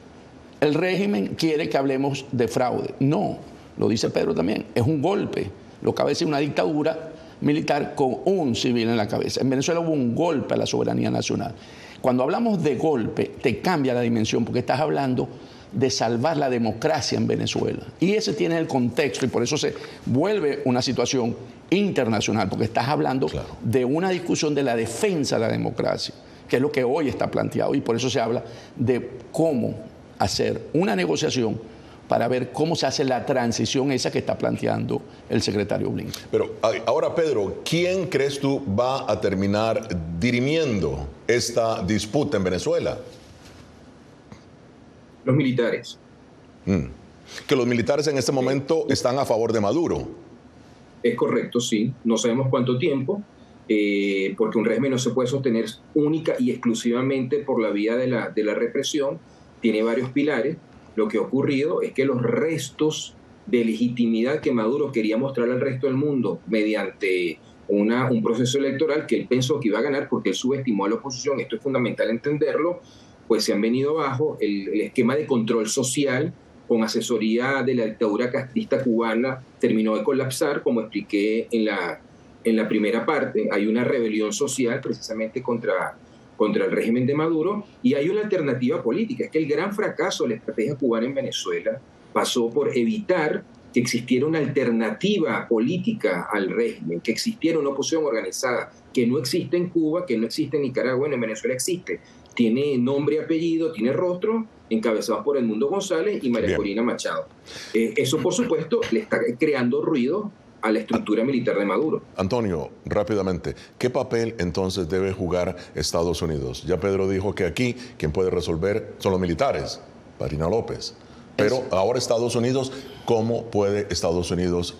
El régimen quiere que hablemos de fraude. No, lo dice Pedro también, es un golpe. Lo que a veces es una dictadura militar con un civil en la cabeza. En Venezuela hubo un golpe a la soberanía nacional. Cuando hablamos de golpe, te cambia la dimensión porque estás hablando de salvar la democracia en Venezuela. Y ese tiene el contexto y por eso se vuelve una situación internacional, porque estás hablando de una discusión de la defensa de la democracia, que es lo que hoy está planteado y por eso se habla de cómo hacer una negociación para ver cómo se hace la transición esa que está planteando el secretario Blinken. Pero ahora, Pedro, ¿quién crees tú va a terminar dirimiendo esta disputa en Venezuela? Los militares. Que los militares en este momento están a favor de Maduro. Es correcto, sí. No sabemos cuánto tiempo, porque un régimen no se puede sostener única y exclusivamente por la vía de la represión. Tiene varios pilares. Lo que ha ocurrido es que los restos de legitimidad que Maduro quería mostrar al resto del mundo mediante un proceso electoral que él pensó que iba a ganar porque él subestimó a la oposición, esto es fundamental entenderlo, pues se han venido abajo. El esquema de control social con asesoría de la dictadura castrista cubana terminó de colapsar, como expliqué en la primera parte. Hay una rebelión social precisamente contra el régimen de Maduro y hay una alternativa política. Es que el gran fracaso de la estrategia cubana en Venezuela pasó por evitar que existiera una alternativa política al régimen, que existiera una oposición organizada, que no existe en Cuba, que no existe en Nicaragua, bueno, en Venezuela existe. Tiene nombre y apellido, tiene rostro, encabezados por Edmundo González y María Corina Machado. Eso, por supuesto, le está creando ruido a la estructura militar de Maduro. Antonio, rápidamente, ¿qué papel entonces debe jugar Estados Unidos? Ya Pedro dijo que aquí quien puede resolver son los militares, Marina López. Pero ahora Estados Unidos, ¿cómo puede Estados Unidos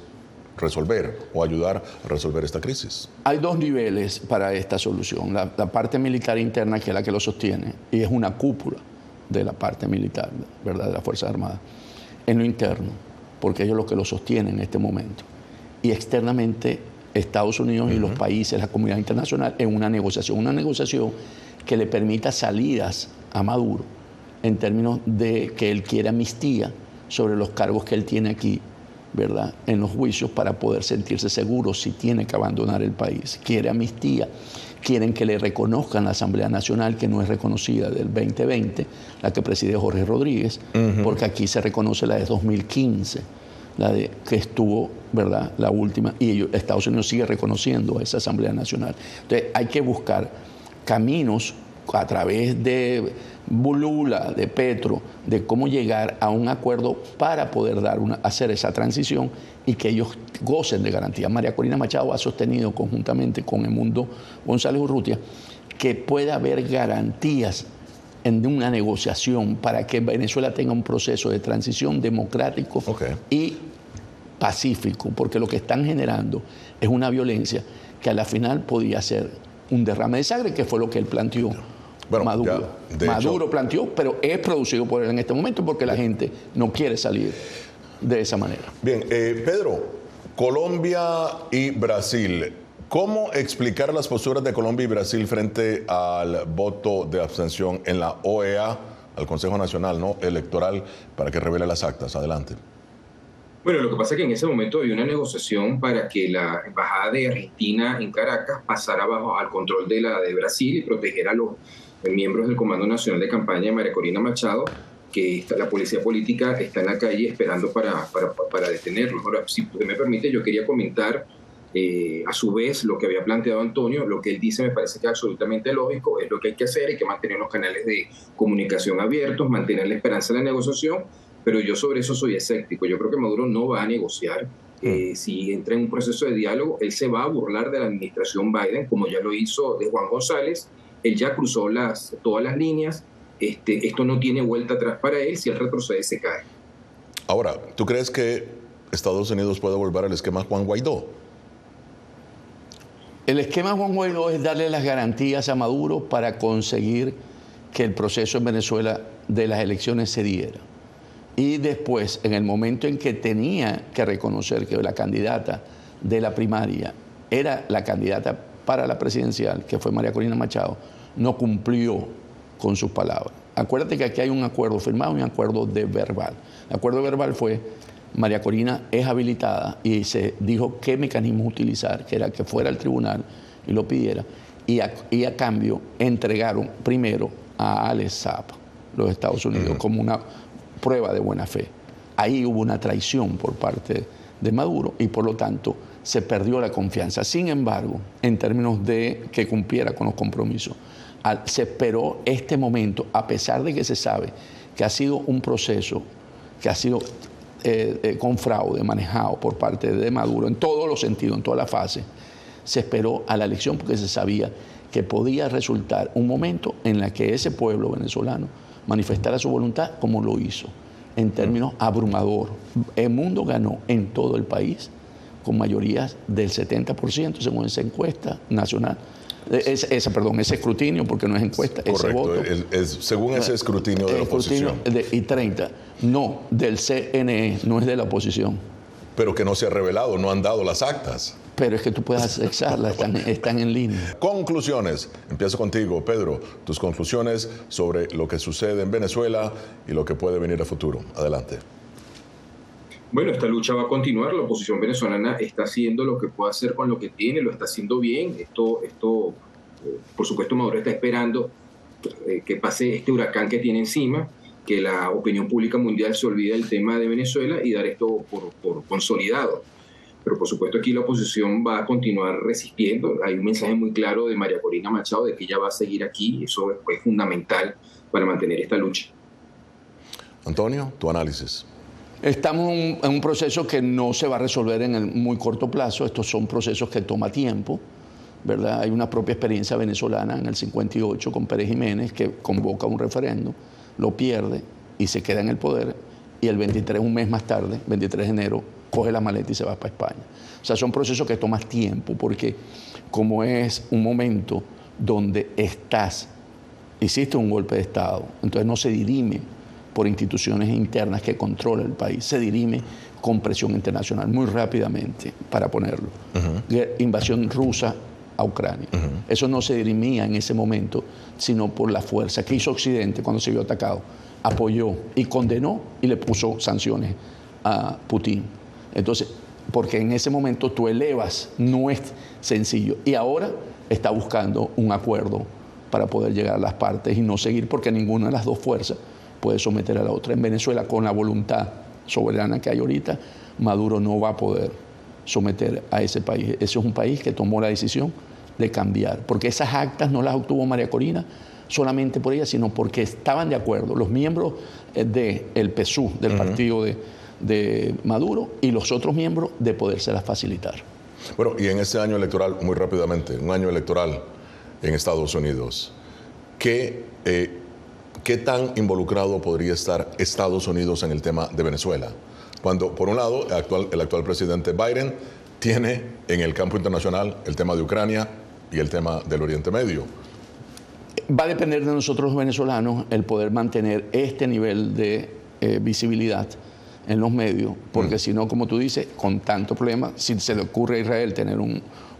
resolver o ayudar a resolver esta crisis? Hay dos niveles para esta solución. La parte militar interna, que es la que lo sostiene, y es una cúpula de la parte militar, ¿verdad?, de las Fuerzas Armadas. En lo interno, porque ellos es lo que lo sostienen en este momento. Y externamente, Estados Unidos y los países, la comunidad internacional, en una negociación que le permita salidas a Maduro en términos de que él quiera amnistía sobre los cargos que él tiene aquí ¿verdad?, en los juicios para poder sentirse seguro si tiene que abandonar el país. Quiere amnistía, quieren que le reconozcan la Asamblea Nacional, que no es reconocida, del 2020, la que preside Jorge Rodríguez, porque aquí se reconoce la de 2015, la de que estuvo, ¿verdad?, la última, y Estados Unidos sigue reconociendo a esa Asamblea Nacional. Entonces hay que buscar caminos a través de Lula, de Petro, de cómo llegar a un acuerdo para poder hacer esa transición y que ellos gocen de garantía. María Corina Machado ha sostenido conjuntamente con Edmundo González Urrutia que pueda haber garantías en una negociación para que Venezuela tenga un proceso de transición democrático y pacífico, porque lo que están generando es una violencia que a la final podía ser un derrame de sangre, que fue lo que él planteó. Bueno, Maduro planteó, pero es producido por él en este momento porque la gente no quiere salir de esa manera. Bien, Pedro, Colombia y Brasil, ¿cómo explicar las posturas de Colombia y Brasil frente al voto de abstención en la OEA, al Consejo Nacional, ¿no?, Electoral, para que revele las actas? Adelante. Bueno, lo que pasa es que en ese momento había una negociación para que la embajada de Argentina en Caracas pasara al control de la de Brasil y protegiera a los miembros del Comando Nacional de Campaña de María Corina Machado, que la policía política está en la calle esperando para detenerlos. Ahora, si usted me permite, yo quería comentar a su vez lo que había planteado Antonio. Lo que él dice me parece que es absolutamente lógico, es lo que hay que hacer, hay que mantener los canales de comunicación abiertos, mantener la esperanza de la negociación, pero yo sobre eso soy escéptico. Yo creo que Maduro no va a negociar. Si entra en un proceso de diálogo, él se va a burlar de la administración Biden, como ya lo hizo de Juan González. Él ya cruzó todas las líneas. Esto no tiene vuelta atrás para él. Si él retrocede, se cae. Ahora, ¿tú crees que Estados Unidos puede volver al esquema Juan Guaidó? El esquema Juan Guaidó es darle las garantías a Maduro para conseguir que el proceso en Venezuela de las elecciones se diera. Y después, en el momento en que tenía que reconocer que la candidata de la primaria era la candidata para la presidencial, que fue María Corina Machado, no cumplió con sus palabras. Acuérdate que aquí hay un acuerdo firmado y un acuerdo de verbal. El acuerdo verbal fue: María Corina es habilitada y se dijo qué mecanismo utilizar, que era que fuera al tribunal y lo pidiera, y a cambio entregaron primero a Alex Saab, los Estados Unidos, como una prueba de buena fe. Ahí hubo una traición por parte de Maduro y por lo tanto se perdió la confianza. Sin embargo, en términos de que cumpliera con los compromisos, se esperó este momento, a pesar de que se sabe que ha sido un proceso que ha sido con fraude manejado por parte de Maduro en todos los sentidos, en toda la fase. Se esperó a la elección porque se sabía que podía resultar un momento en el que ese pueblo venezolano manifestara su voluntad como lo hizo, en términos abrumador. El mundo ganó en todo el país con mayorías del 70%, según esa encuesta nacional. Ese escrutinio, porque no es encuesta, correcto, ese voto. Según ese escrutinio de la oposición. Y 30, no, del CNE, no es de la oposición. Pero que no se ha revelado, no han dado las actas. Pero es que tú puedes acesarlas, están en línea. Conclusiones. Empiezo contigo, Pedro. Tus conclusiones sobre lo que sucede en Venezuela y lo que puede venir a futuro. Adelante. Bueno, esta lucha va a continuar. La oposición venezolana está haciendo lo que puede hacer con lo que tiene, lo está haciendo bien. Esto por supuesto, Maduro está esperando que pase este huracán que tiene encima, que la opinión pública mundial se olvide del tema de Venezuela y dar esto por consolidado. Pero por supuesto aquí la oposición va a continuar resistiendo. Hay un mensaje muy claro de María Corina Machado de que ella va a seguir aquí. Eso es fundamental para mantener esta lucha. Antonio, tu análisis. Estamos en un proceso que no se va a resolver en el muy corto plazo. Estos son procesos que toman tiempo, ¿verdad? Hay una propia experiencia venezolana en el 58 con Pérez Jiménez, que convoca un referéndum, lo pierde y se queda en el poder, y el 23, un mes más tarde, 23 de enero, coge la maleta y se va para España. O sea, son procesos que toman tiempo, porque como es un momento donde hiciste un golpe de Estado, entonces no se dirime por instituciones internas que controlan el país, se dirime con presión internacional muy rápidamente, para ponerlo. Invasión rusa a Ucrania. Eso no se dirimía en ese momento, sino por la fuerza que hizo Occidente cuando se vio atacado. Apoyó y condenó y le puso sanciones a Putin. Entonces, porque en ese momento tú elevas, no es sencillo. Y ahora está buscando un acuerdo para poder llegar a las partes y no seguir, porque ninguna de las dos fuerzas puede someter a la otra. En Venezuela, con la voluntad soberana que hay ahorita, Maduro no va a poder someter a ese país. Ese es un país que tomó la decisión de cambiar, porque esas actas no las obtuvo María Corina solamente por ella, sino porque estaban de acuerdo los miembros del PSUV, del partido de Maduro, y los otros miembros de podérselas facilitar. Bueno, y en este año electoral, muy rápidamente, un año electoral en Estados Unidos, ¿qué tan involucrado podría estar Estados Unidos en el tema de Venezuela? Cuando, por un lado, el actual presidente Biden tiene en el campo internacional el tema de Ucrania y el tema del Oriente Medio. Va a depender de nosotros los venezolanos el poder mantener este nivel de visibilidad en los medios, porque si no, como tú dices, con tanto problema, si se le ocurre a Israel tener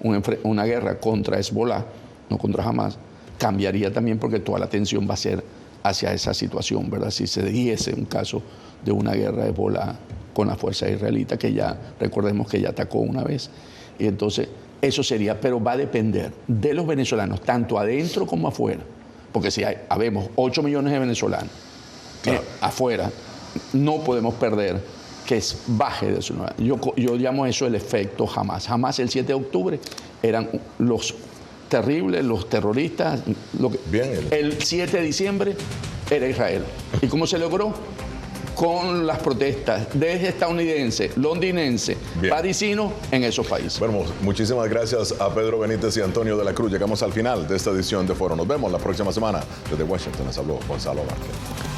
una guerra contra Hezbollah, no contra Hamas, cambiaría también, porque toda la atención va a ser hacia esa situación, ¿verdad? Si se diese un caso de una guerra de Hezbollah con la fuerza israelita, que ya, recordemos que ya atacó una vez, y entonces eso sería, pero va a depender de los venezolanos, tanto adentro como afuera, porque si habemos 8 millones de venezolanos afuera, no podemos perder que baje de su nivel. Yo llamo eso el efecto Hamas. Hamas el 7 de octubre eran los terribles, los terroristas. El 7 de diciembre era Israel. ¿Y cómo se logró? Con las protestas de estadounidenses, londinenses, parisinos en esos países. Bueno, muchísimas gracias a Pedro Benítez y Antonio de la Cruz. Llegamos al final de esta edición de Foro. Nos vemos la próxima semana. Desde Washington les habló Gonzalo Vázquez.